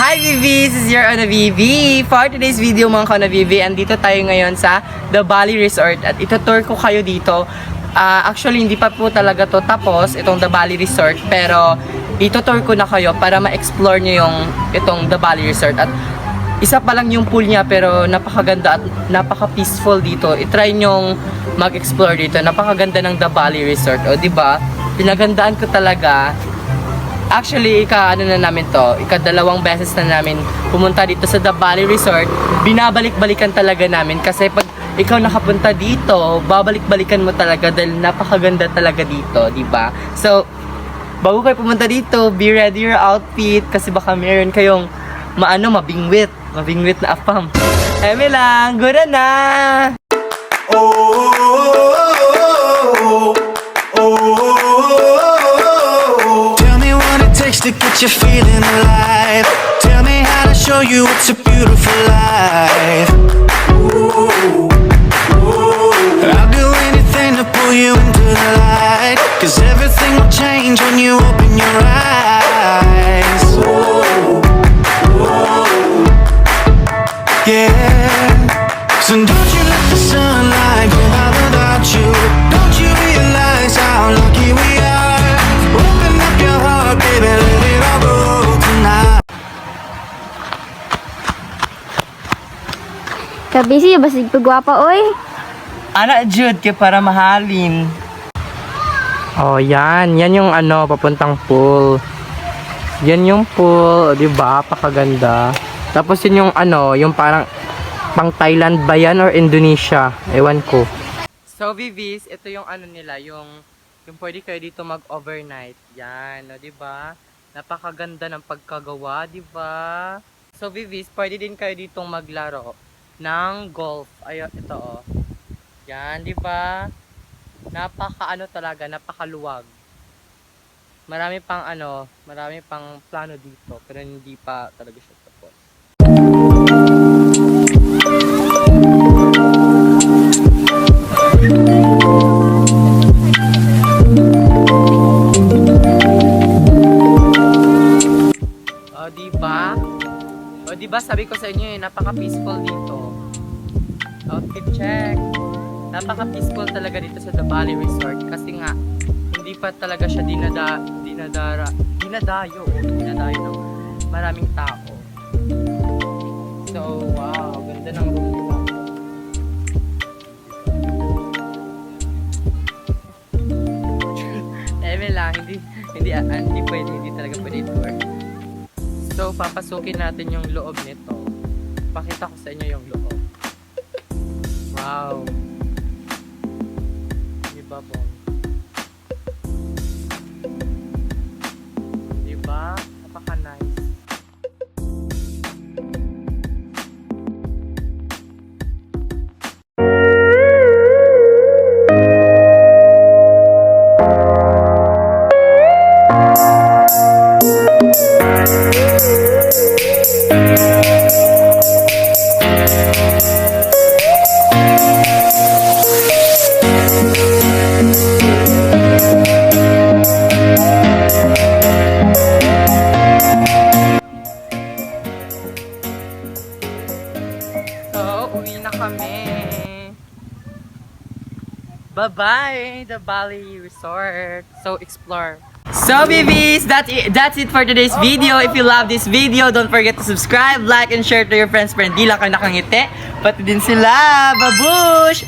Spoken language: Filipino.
Hi VV! This is your Ana VV. For today's video mga Ana VV, andito tayo ngayon sa The Bali Resort at ito-tour ko kayo dito. Actually, hindi pa po talaga to tapos, itong The Bali Resort, pero ito-tour ko na kayo para ma-explore nyo itong The Bali Resort. At isa pa lang yung pool niya pero napakaganda at napaka-peaceful dito. I-try nyong mag-explore dito. Napakaganda ng The Bali Resort. O diba? Pinagandaan ko talaga. Actually, ika-2 beses na namin pumunta dito sa The Bali Resort. Binabalik-balikan talaga namin kasi pag ikaw nakapunta dito, babalik-balikan mo talaga dahil napakaganda talaga dito, di ba? So, bago kayo pumunta dito, be ready your outfit kasi baka meron kayong mabingwit na afam. Eme lang, gura na! To get you feeling alive. Tell me how to show you it's a beautiful life. Ooh, ooh. I'll do anything to pull you into the light, 'cause everything will change when you open your eyes. Ooh, ooh. Yeah. So don't you let the sunlight go out without you. Don't you realize how lucky we are? Open up your heart, baby, let it all go tonight. Kabisi, basig pagwapa, oy. Ana, Jude, kaya para mahalin. Oh, yan yung papuntang pool. Yan yung pool, di ba? Pakaganda. Tapos yun yung yung parang pang Thailand ba yan or Indonesia? Ewan ko. So, Vivis, ito yung nila, yung pwede kayo dito mag-overnight. Yan, no, di ba? Napakaganda ng pagkagawa, di ba? So, Vivis, pwede din kayo ditong maglaro ng golf. Ayun, ito oh. Yan, di ba? Talaga, napakaluwag. Marami pang plano dito, pero hindi pa talaga siya tapos. O diba sabi ko sa inyo napaka-peaceful dito. Outfit check. Napaka-peaceful talaga dito sa The Bali Resort kasi nga hindi pa talaga siya dinadayo ng maraming tao. So, wow, ganda ng room nila. Eme lang, hindi talaga pwede tour. So, papasukin natin yung loob nito. Pakita ko sa inyo yung loob. Wow! Diba po? Diba? Napaka-nice. Bye-bye, The Bali Resort. So, explore. So, babies, that's it for today's video. If you love this video, don't forget to subscribe, like, and share to your friends para hindi lang kayo nakangiti. Pati din sila. Babush!